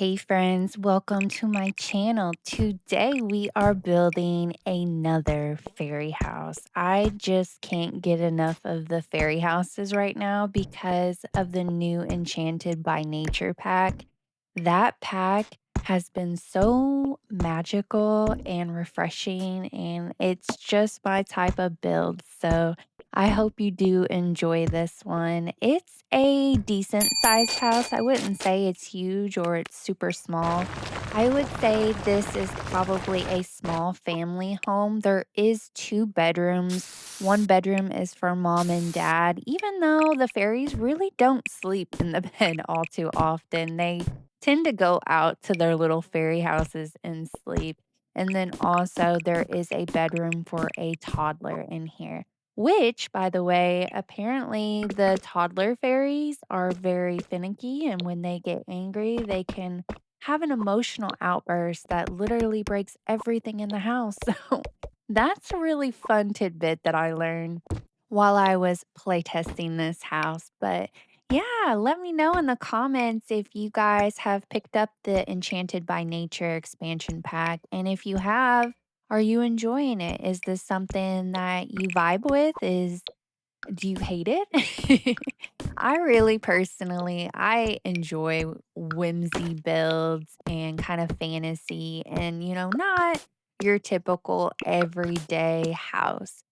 Hey friends, welcome to my channel. Today we are building another fairy house. I just can't get enough of the fairy houses right now because of the new Enchanted by Nature pack. That pack has been so magical and refreshing, and it's just my type of build. So I hope you do enjoy this one. It's a decent sized house. I wouldn't say it's huge or it's super small. I would say this is probably a small family home. There is two bedrooms. One bedroom is for mom and dad, even though the fairies really don't sleep in the bed all too often. They tend to go out to their little fairy houses and sleep. And then also, there is a bedroom for a toddler in here. Which, by the way, apparently the toddler fairies are very finicky, and when they get angry, they can have an emotional outburst that literally breaks everything in the house. So that's a really fun tidbit that I learned while I was playtesting this house. But yeah, let me know in the comments if you guys have picked up the Enchanted by Nature expansion pack. And if you have, are you enjoying it? Is this something that you vibe with? Do you hate it? I really personally, I enjoy whimsy builds and kind of fantasy and, not your typical everyday house.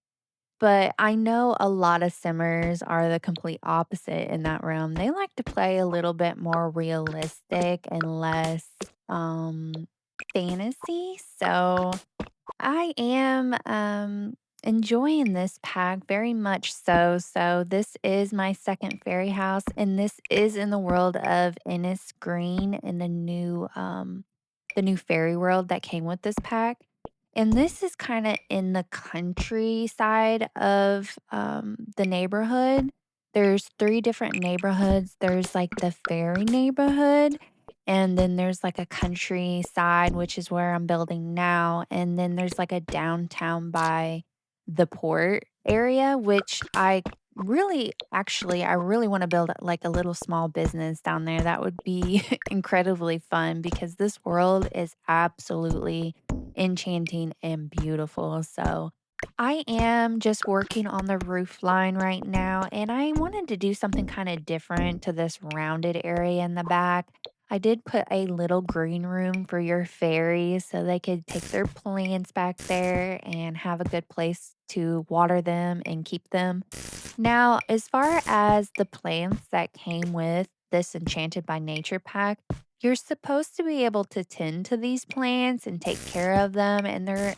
But I know a lot of simmers are the complete opposite in that realm. They like to play a little bit more realistic and less fantasy. So I am enjoying this pack very much so. So this is my second fairy house, and this is in the world of Innisgreen in the new fairy world that came with this pack. And this is kind of in the countryside of the neighborhood. There's three different neighborhoods. There's like the fairy neighborhood, and then there's like a countryside, which is where I'm building now. And then there's like a downtown by the port area, which I really want to build like a little small business down there. That would be incredibly fun because this world is absolutely enchanting and beautiful. So I am just working on the roof line right now, and I wanted to do something kind of different to this rounded area in the back. I did put a little green room for your fairies so they could take their plants back there and have a good place to water them and keep them. Now, as far as the plants that came with this Enchanted by Nature pack, you're supposed to be able to tend to these plants and take care of them, and they're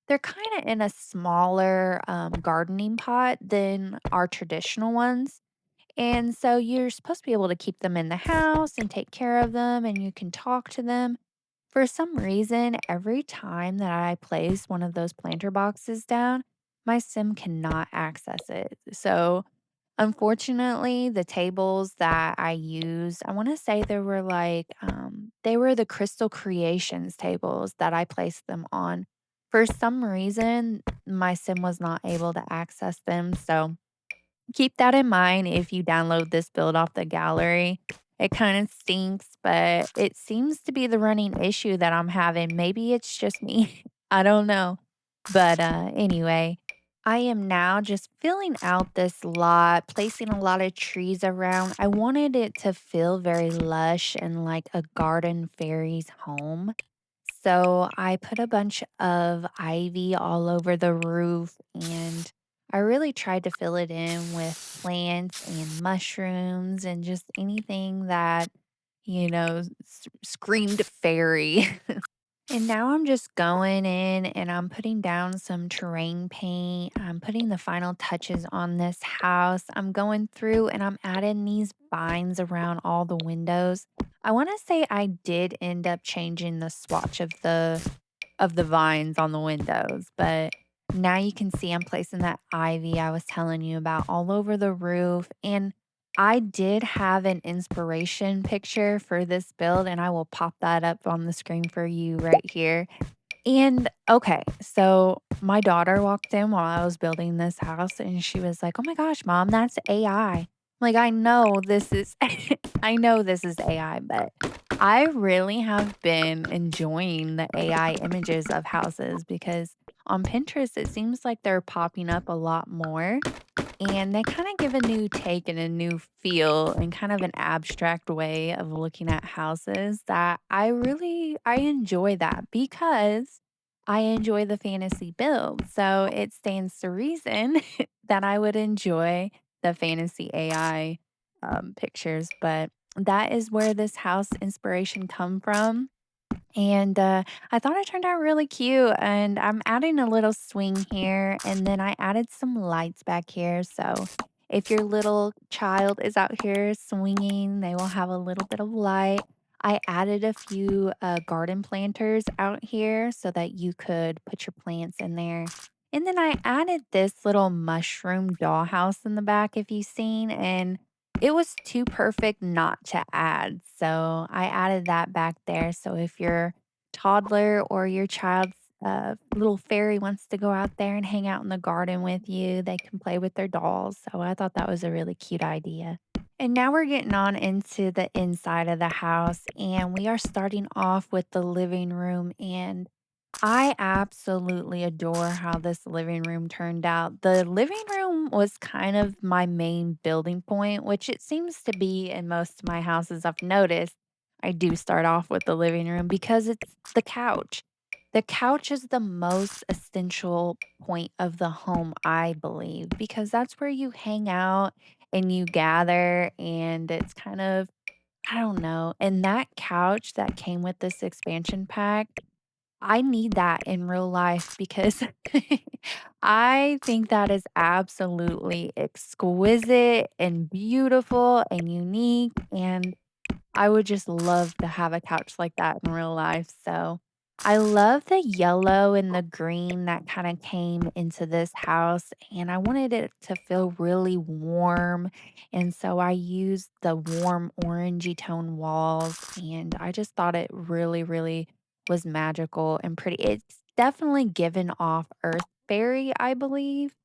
kind of in a smaller gardening pot than our traditional ones. And so you're supposed to be able to keep them in the house and take care of them, and you can talk to them. For some reason, every time that I place one of those planter boxes down, my sim cannot access it. So, unfortunately, the tables that I use, I want to say they were the Crystal Creations tables that I placed them on. For some reason, my sim was not able to access them. So, keep that in mind if you download this build off the gallery. It kind of stinks, but it seems to be the running issue that I'm having. Maybe it's just me. I don't know. But anyway, I am now just filling out this lot, placing a lot of trees around. I wanted it to feel very lush and like a garden fairy's home. So I put a bunch of ivy all over the roof, and I really tried to fill it in with plants and mushrooms and just anything that, screamed fairy. And now I'm just going in and I'm putting down some terrain paint. I'm putting the final touches on this house. I'm going through and I'm adding these vines around all the windows. I want to say I did end up changing the swatch of the vines on the windows, but now you can see I'm placing that ivy I was telling you about all over the roof. And I did have an inspiration picture for this build, and I will pop that up on the screen for you right here. And okay, so my daughter walked in while I was building this house and she was like, "Oh my gosh, mom, that's AI." Like I know this is I know this is AI, but I really have been enjoying the AI images of houses because on Pinterest, it seems like they're popping up a lot more. And they kinda give a new take and a new feel and kind of an abstract way of looking at houses that I enjoy that because I enjoy the fantasy build, so it stands to reason that I would enjoy the fantasy AI, pictures, but that is where this house inspiration come from. And, I thought it turned out really cute, and I'm adding a little swing here, and then I added some lights back here, so if your little child is out here swinging, they will have a little bit of light. I added a few, garden planters out here so that you could put your plants in there. And then I added this little mushroom dollhouse in the back if you've seen, and it was too perfect not to add, so I added that back there, so if your toddler or your child's, little fairy wants to go out there and hang out in the garden with you, they can play with their dolls, so I thought that was a really cute idea. And now we're getting on into the inside of the house, and we are starting off with the living room, and I absolutely adore how this living room turned out. The living room was kind of my main building point, which it seems to be in most of my houses I've noticed. I do start off with the living room because it's the couch. The couch is the most essential point of the home, I believe, because that's where you hang out and you gather, and it's kind of, I don't know. And that couch that came with this expansion pack, I need that in real life because I think that is absolutely exquisite and beautiful and unique, and I would just love to have a couch like that in real life, so I love the yellow and the green that kinda came into this house, and I wanted it to feel really warm, and so I used the warm orangey tone walls, and I just thought it really, really was magical and pretty. It's definitely given off earth fairy, I believe.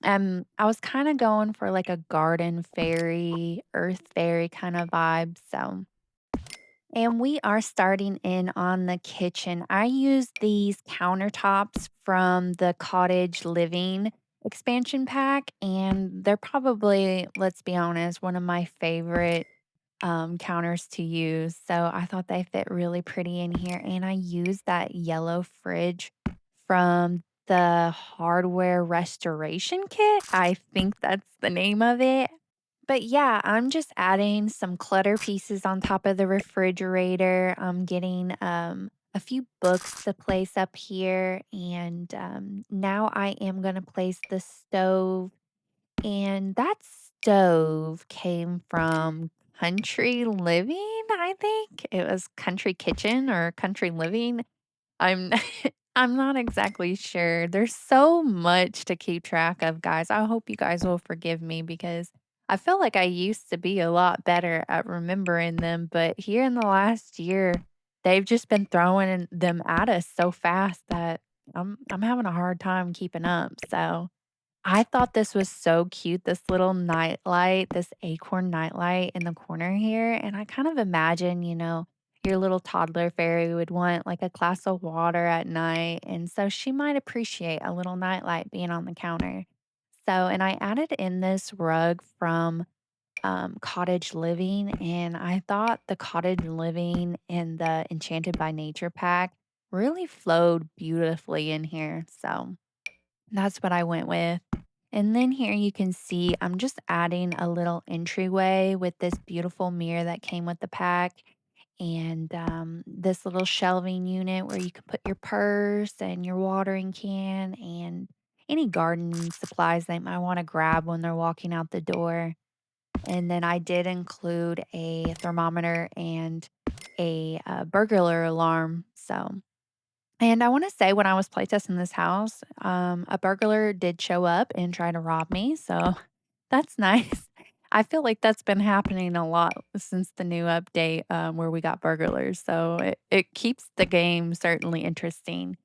I was kinda going for, like, a garden fairy, earth fairy kinda vibe, so and we are starting in on the kitchen. I use these countertops from the Cottage Living expansion pack, and they're probably, let's be honest, one of my favorite counters to use. So I thought they fit really pretty in here. And I used that yellow fridge from the hardware restoration kit. I think that's the name of it. But yeah, I'm just adding some clutter pieces on top of the refrigerator. I'm getting a few books to place up here. And now I am going to place the stove, and that stove came from Country Living, I think. It was Country Kitchen or Country Living. I'm I'm not exactly sure. There's so much to keep track of, guys. I hope you guys will forgive me because I feel like I used to be a lot better at remembering them, but here in the last year, they've just been throwing them at us so fast that I'm having a hard time keeping up. So I thought this was so cute, this little nightlight, this acorn nightlight in the corner here, and I kind of imagine, your little toddler fairy would want, like, a glass of water at night, and so she might appreciate a little nightlight being on the counter. So and I added in this rug from, Cottage Living, and I thought the Cottage Living and the Enchanted by Nature pack really flowed beautifully in here, so that's what I went with. And then here you can see I'm just adding a little entryway with this beautiful mirror that came with the pack, and this little shelving unit where you can put your purse and your watering can and any garden supplies they might want to grab when they're walking out the door. And then I did include a thermometer and a burglar alarm. So and I wanna say when I was playtesting this house, a burglar did show up and try to rob me, so that's nice. I feel like that's been happening a lot since the new update, where we got burglars, so it keeps the game certainly interesting.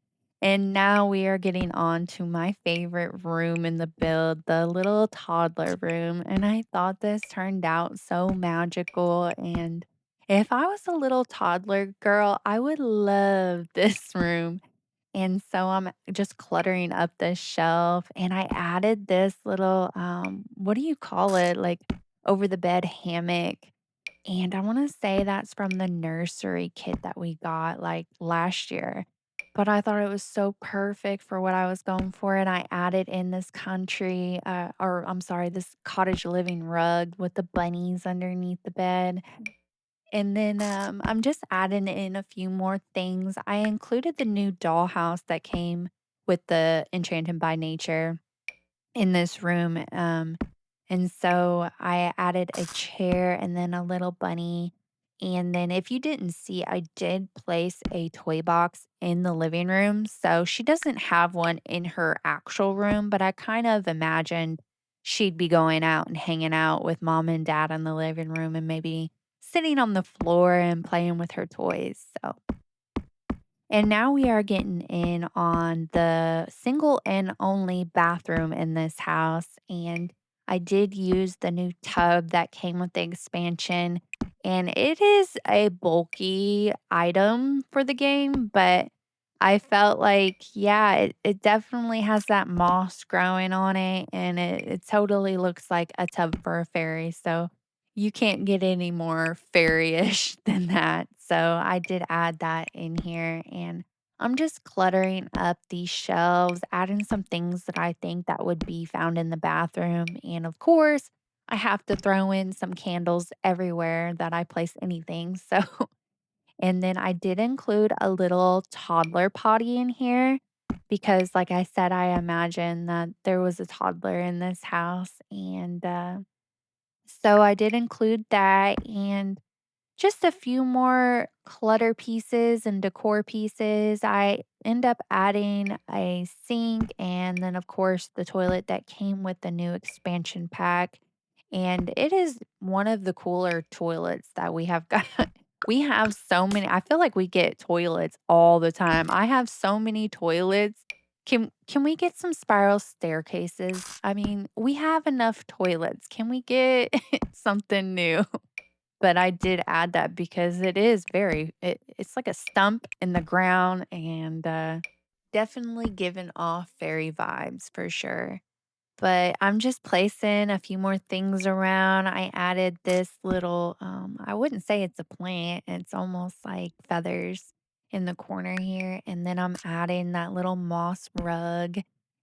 And now we are getting on to my favorite room in the build, the little toddler room, and I thought this turned out so magical, and If I was a little toddler girl, I would love this room. And so I'm just cluttering up this shelf and I added this little what do you call it? Like over the bed hammock. And I want to say that's from the nursery kit that we got like last year. But I thought it was so perfect for what I was going for. And I added in this or I'm sorry, this cottage living rug with the bunnies underneath the bed. And then, I'm just adding in a few more things. I included the new dollhouse that came with the Enchanted by Nature in this room, and so I added a chair and then a little bunny, and then if you didn't see, I did place a toy box in the living room, so she doesn't have one in her actual room, but I kind of imagined she'd be going out and hanging out with mom and dad in the living room and maybe sitting on the floor and playing with her toys, so and now we are getting in on the single and only bathroom in this house. And I did use the new tub that came with the expansion. And it is a bulky item for the game, but I felt like, yeah, it definitely has that moss growing on it. And it totally looks like a tub for a fairy. So you can't get any more fairy-ish than that, so I did add that in here, and I'm just cluttering up these shelves, adding some things that I think that would be found in the bathroom, and of course, I have to throw in some candles everywhere that I place anything, so and then I did include a little toddler potty in here because, like I said, I imagine that there was a toddler in this house, and, so I did include that and just a few more clutter pieces and decor pieces. I end up adding a sink and then, of course, the toilet that came with the new expansion pack. And it is one of the cooler toilets that we have got. We have so many. I feel like we get toilets all the time. I have so many toilets. Can we get some spiral staircases? I mean, we have enough toilets. Can we get something new? But I did add that because it's like a stump in the ground and, definitely giving off fairy vibes for sure. But I'm just placing a few more things around. I added this little, I wouldn't say it's a plant, it's almost like feathers in the corner here. And then I'm adding that little moss rug.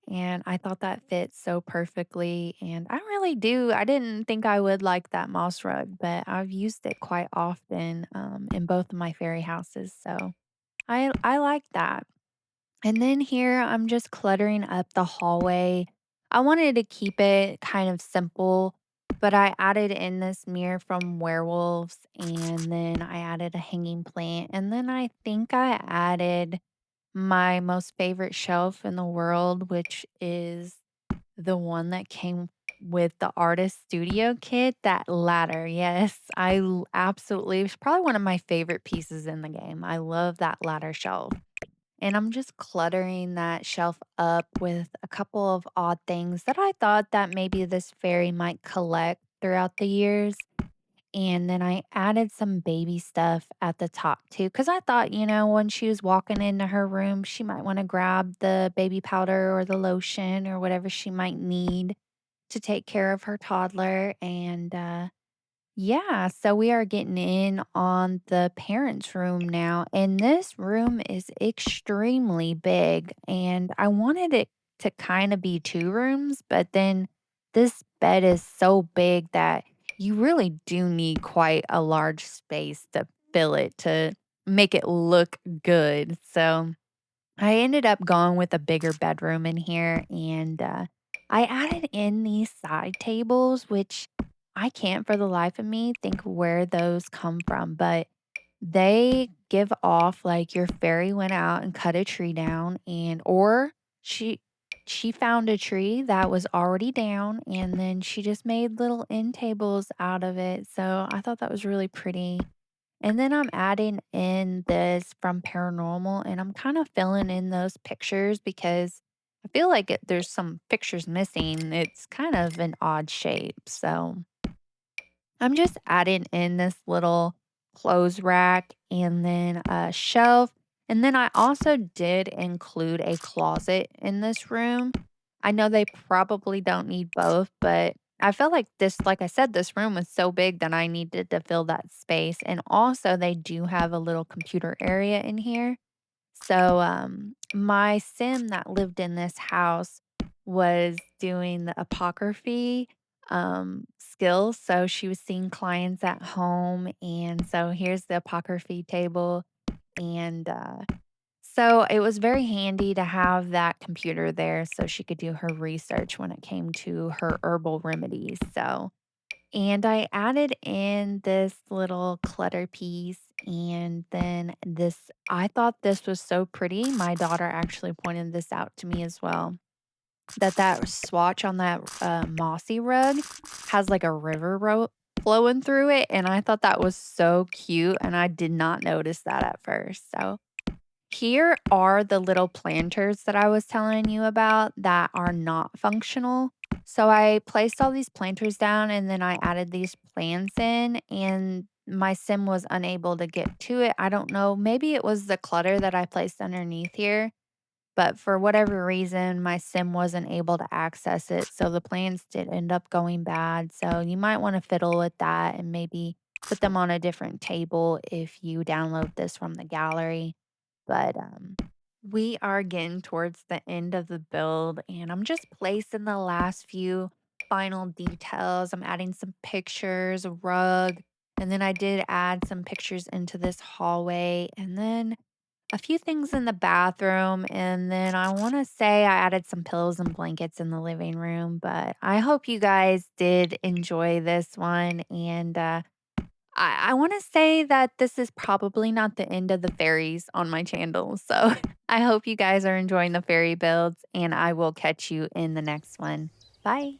And I thought that fit so perfectly. And I really do. I didn't think I would like that moss rug, but I've used it quite often in both of my fairy houses. So I like that. And then here, I'm just cluttering up the hallway. I wanted to keep it kind of simple, but I added in this mirror from werewolves, and then I added a hanging plant, and then I think I added my most favorite shelf in the world, which is the one that came with the artist studio kit, that ladder. Yes, absolutely. It's probably one of my favorite pieces in the game. I love that ladder shelf. And I'm just cluttering that shelf up with a couple of odd things that I thought that maybe this fairy might collect throughout the years. And then I added some baby stuff at the top too, because I thought, when she was walking into her room, she might want to grab the baby powder or the lotion or whatever she might need to take care of her toddler. And yeah, so we are getting in on the parents' room now, and this room is extremely big. And I wanted it to kind of be two rooms, but then this bed is so big that you really do need quite a large space to fill it to make it look good. So I ended up going with a bigger bedroom in here, and, I added in these side tables, which I can't for the life of me think where those come from, but they give off like your fairy went out and cut a tree down or she she found a tree that was already down, and then she just made little end tables out of it, so I thought that was really pretty. And then I'm adding in this from paranormal, and I'm kind of filling in those pictures because I feel like there's some pictures missing. It's kind of an odd shape. So I'm just adding in this little clothes rack, and then a shelf. And then I also did include a closet in this room. I know they probably don't need both, but I felt like this, like I said, this room was so big that I needed to fill that space. And also, they do have a little computer area in here. So, my sim that lived in this house was doing the apocryphy skills. So she was seeing clients at home. And so here's the apocryphy table. And so it was very handy to have that computer there so she could do her research when it came to her herbal remedies. So, and I added in this little clutter piece, and then this I thought this was so pretty. My daughter actually pointed this out to me as well, that swatch on that, mossy rug has, like, a river flowing through it, and I thought that was so cute, and I did not notice that at first. So here are the little planters that I was telling you about that are not functional. So I placed all these planters down and then I added these plants in, and my sim was unable to get to it. I don't know. Maybe it was the clutter that I placed underneath here, but for whatever reason, my sim wasn't able to access it. So the plants did end up going bad. So you might want to fiddle with that and maybe put them on a different table if you download this from the gallery. But, we are getting towards the end of the build, and I'm just placing the last few final details. I'm adding some pictures, a rug, and then I did add some pictures into this hallway, and then a few things in the bathroom, and then I wanna say I added some pillows and blankets in the living room, but I hope you guys did enjoy this one, and, I wanna say that this is probably not the end of the fairies on my channel, so I hope you guys are enjoying the fairy builds, and I will catch you in the next one. Bye.